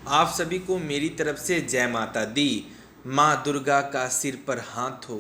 आप सभी को मेरी तरफ से जय माता दी। माँ दुर्गा का सिर पर हाथ हो,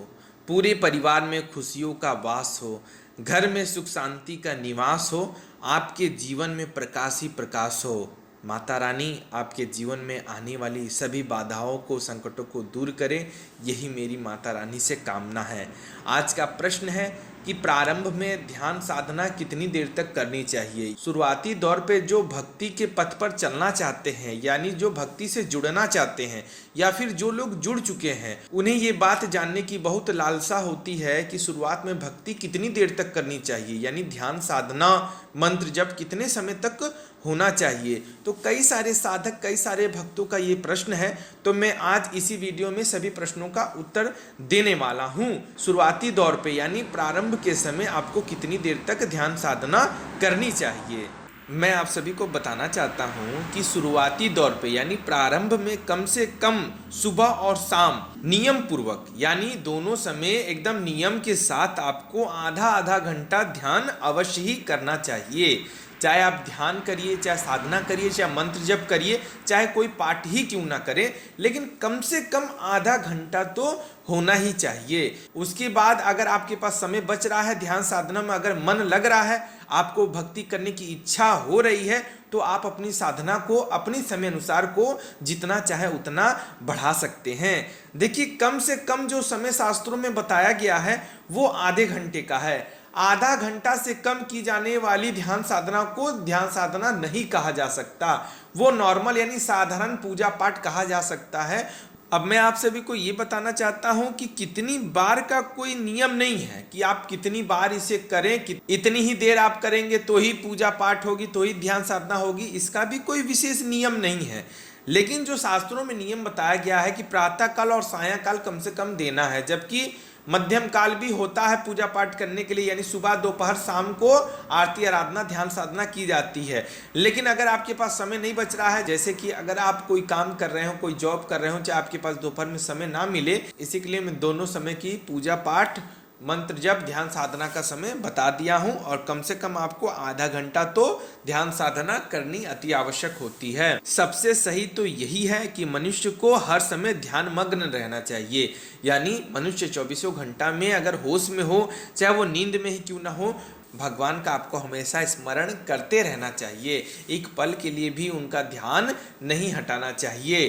पूरे परिवार में खुशियों का वास हो, घर में सुख शांति का निवास हो, आपके जीवन में प्रकाश ही प्रकाश हो। माता रानी आपके जीवन में आने वाली सभी बाधाओं को, संकटों को दूर करे, यही मेरी माता रानी से कामना है। आज का प्रश्न है कि प्रारंभ में ध्यान साधना कितनी देर तक करनी चाहिए। शुरुआती दौर पे जो भक्ति के पथ पर चलना चाहते हैं, यानी जो भक्ति से जुड़ना चाहते हैं, या फिर जो लोग जुड़ चुके हैं, उन्हें ये बात जानने की बहुत लालसा होती है कि शुरुआत में भक्ति कितनी देर तक करनी चाहिए, यानी ध्यान साधना, मंत्र जप कितने समय तक होना चाहिए। तो कई सारे साधक, कई सारे भक्तों का ये प्रश्न है, तो मैं आज इसी वीडियो में सभी प्रश्नों का उत्तर देने वाला हूँ। शुरुआती दौर पे यानी प्रारंभ के समय आपको कितनी देर तक ध्यान साधना करनी चाहिए। मैं आप सभी को बताना चाहता हूँ कि शुरुआती दौर पे यानी प्रारंभ में कम से कम सुबह और शाम नियम पूर्वक, यानी दोनों समय एकदम नियम के साथ आपको आधा आधा घंटा ध्यान अवश्य ही करना चाहिए। चाहे आप ध्यान करिए, चाहे साधना करिए, चाहे मंत्र जप करिए, चाहे कोई पाठ ही क्यों ना करें, लेकिन कम से कम आधा घंटा तो होना ही चाहिए। उसके बाद अगर आपके पास समय बच रहा है, ध्यान साधना में अगर मन लग रहा है, आपको भक्ति करने की इच्छा हो रही है, तो आप अपनी साधना को अपनी समय अनुसार को जितना चाहे उतना बढ़ा सकते हैं। देखिए, कम से कम जो समय शास्त्रों में बताया गया है वो आधे घंटे का है। आधा घंटा से कम की जाने वाली ध्यान साधना को ध्यान साधना नहीं कहा जा सकता, वो नॉर्मल यानी साधारण पूजा पाठ कहा जा सकता है। अब मैं आप सभी को ये बताना चाहता हूं कि कितनी बार का कोई नियम नहीं है कि आप कितनी बार इसे करें, कि इतनी ही देर आप करेंगे तो ही पूजा पाठ होगी, तो ही ध्यान साधना होगी, इसका भी कोई विशेष नियम नहीं है। लेकिन जो शास्त्रों में नियम बताया गया है कि प्रातः काल और सायंकाल कम से कम देना है, जबकि मध्यम काल भी होता है पूजा पाठ करने के लिए, यानी सुबह दोपहर शाम को आरती आराधना ध्यान साधना की जाती है। लेकिन अगर आपके पास समय नहीं बच रहा है, जैसे कि अगर आप कोई काम कर रहे हो, कोई जॉब कर रहे हो, चाहे आपके पास दोपहर में समय ना मिले, इसी के लिए मैं दोनों समय की पूजा पाठ, मंत्र जप, ध्यान साधना का समय बता दिया हूं, और कम से कम आपको आधा घंटा तो ध्यान साधना करनी अति आवश्यक होती है। सबसे सही तो यही है कि मनुष्य को हर समय ध्यान मग्न रहना चाहिए, यानी मनुष्य 24 घंटा में अगर होश में हो, चाहे वो नींद में ही क्यों ना हो, भगवान का आपको हमेशा स्मरण करते रहना चाहिए। एक पल के लिए भी उनका ध्यान नहीं हटाना चाहिए।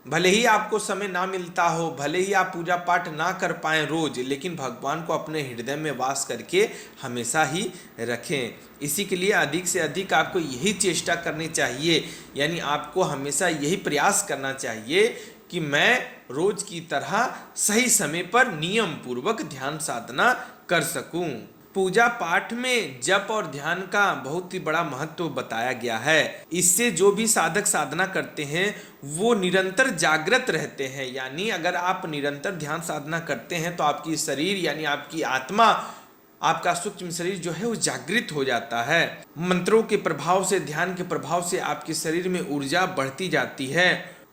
भले ही आपको समय ना मिलता हो, भले ही आप पूजा पाठ ना कर पाएं रोज, लेकिन भगवान को अपने हृदय में वास करके हमेशा ही रखें। इसी के लिए अधिक से अधिक आपको यही चेष्टा करनी चाहिए, यानी आपको हमेशा यही प्रयास करना चाहिए कि मैं रोज की तरह सही समय पर नियम पूर्वक ध्यान साधना कर सकूं। पूजा पाठ में जप और ध्यान का बहुत ही बड़ा महत्व बताया गया है। इससे जो भी साधक साधना करते हैं वो निरंतर जागृत रहते हैं, यानी अगर आप निरंतर ध्यान साधना करते हैं तो आपकी शरीर यानी आपकी आत्मा, आपका सूक्ष्म शरीर जो है वो जागृत हो जाता है। मंत्रों के प्रभाव से, ध्यान के प्रभाव से आपके शरीर में ऊर्जा बढ़ती जाती है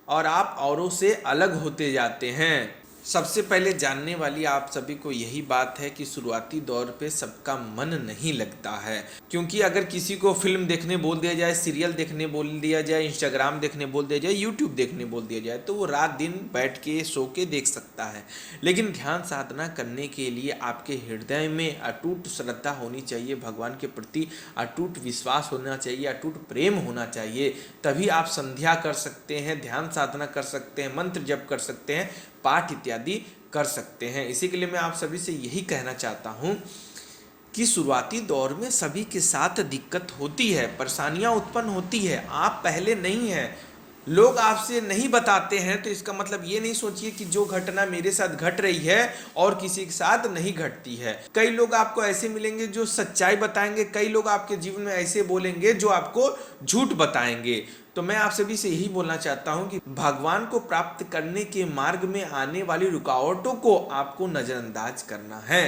और आप औरों से अलग होते जाते हैं। सबसे पहले जानने वाली आप सभी को यही बात है कि शुरुआती दौर पे सबका मन नहीं लगता है, क्योंकि अगर किसी को फिल्म देखने बोल दिया जाए, सीरियल देखने बोल दिया जाए, इंस्टाग्राम देखने बोल दिया जाए, यूट्यूब देखने बोल दिया जाए, तो वो रात दिन बैठ के सो के देख सकता है। लेकिन ध्यान साधना करने के लिए आपके हृदय में अटूट श्रद्धा होनी चाहिए, भगवान के प्रति अटूट विश्वास होना चाहिए, अटूट प्रेम होना चाहिए। तभी आप संध्या कर सकते हैं, ध्यान साधना कर सकते हैं, मंत्र जप कर सकते हैं, पाठ इत्यादि कर सकते हैं। इसी के लिए मैं आप सभी से यही कहना चाहता हूं कि शुरुआती दौर में सभी के साथ दिक्कत होती है, परेशानियां उत्पन्न होती है। आप पहले नहीं हैं, लोग आपसे नहीं बताते हैं, तो इसका मतलब ये नहीं सोचिए कि जो घटना मेरे साथ घट रही है और किसी के साथ नहीं घटती है। कई लोग आपको ऐसे मिलेंगे जो सच्चाई बताएंगे, कई लोग आपके जीवन में ऐसे बोलेंगे जो आपको झूठ बताएंगे। तो मैं आप सभी से यही बोलना चाहता हूं कि भगवान को प्राप्त करने के मार्ग में आने वाली रुकावटों को आपको नजरअंदाज करना है।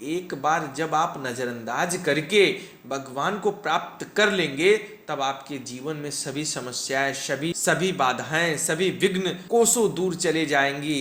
एक बार जब आप नजरअंदाज करके भगवान को प्राप्त कर लेंगे, तब आपके जीवन में सभी समस्याएं, सभी बाधाएं, सभी विघ्न कोसों दूर चले जाएंगी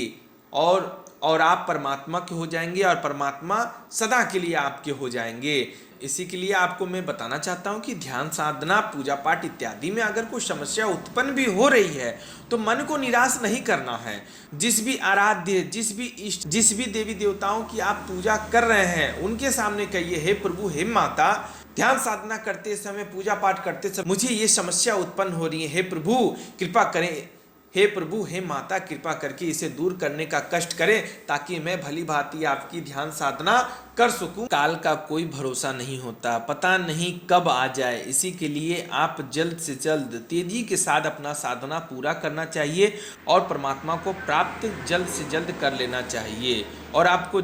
और आप परमात्मा के हो जाएंगे और परमात्मा सदा के लिए आपके हो जाएंगे। इसी के लिए आपको मैं बताना चाहता हूँ कि ध्यान साधना, पूजा पाठ इत्यादि में अगर कोई समस्या उत्पन्न भी हो रही है तो मन को निराश नहीं करना है। जिस भी आराध्य, जिस भी इष्ट, जिस भी देवी देवताओं की आप पूजा कर रहे हैं उनके सामने कहिए, हे प्रभु, हे माता, ध्यान साधना करते समय, पूजा पाठ करते समय मुझे ये समस्या उत्पन्न हो रही है, हे प्रभु कृपा करें, हे प्रभु, हे माता, कृपा करके इसे दूर करने का कष्ट करें ताकि मैं भली भांति आपकी ध्यान साधना कर सकूं। काल का कोई भरोसा नहीं होता, पता नहीं कब आ जाए। इसी के लिए आप जल्द से जल्द तेजी के साथ अपना साधना पूरा करना चाहिए और परमात्मा को प्राप्त जल्द से जल्द कर लेना चाहिए। और आपको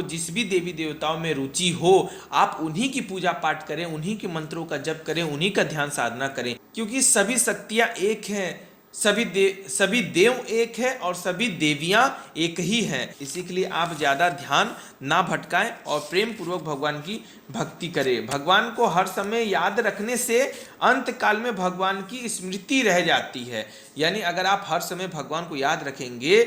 जिस भी देवी देवताओं में रुचि हो, आप उन्हीं की पूजा पाठ करें, उन्हीं के मंत्रों का जप करें, उन्हीं का ध्यान साधना करें, क्योंकि सभी शक्तियां एक हैं, सभी देव एक है और सभी देवियां एक ही हैं। इसी के लिए आप ज़्यादा ध्यान ना भटकाएं और प्रेम पूर्वक भगवान की भक्ति करें। भगवान को हर समय याद रखने से अंत काल में भगवान की स्मृति रह जाती है। यानी अगर आप हर समय भगवान को याद रखेंगे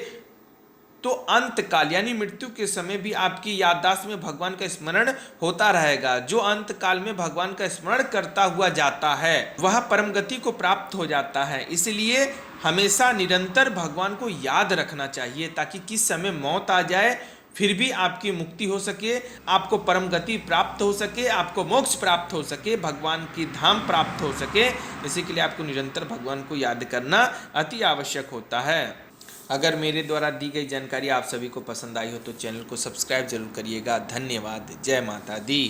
तो अंत काल यानी मृत्यु के समय भी आपकी याददाश्त में भगवान का स्मरण होता रहेगा। जो अंत काल में भगवान का स्मरण करता हुआ जाता है वह परम गति को प्राप्त हो जाता है। इसलिए हमेशा निरंतर भगवान को याद रखना चाहिए ताकि किस समय मौत आ जाए फिर भी आपकी मुक्ति हो सके, आपको परम गति प्राप्त हो सके, आपको मोक्ष प्राप्त हो सके, भगवान की धाम प्राप्त हो सके। इसी के लिए आपको निरंतर भगवान को याद करना अति आवश्यक होता है। अगर मेरे द्वारा दी गई जानकारी आप सभी को पसंद आई हो तो चैनल को सब्सक्राइब जरूर करिएगा। धन्यवाद। जय माता दी।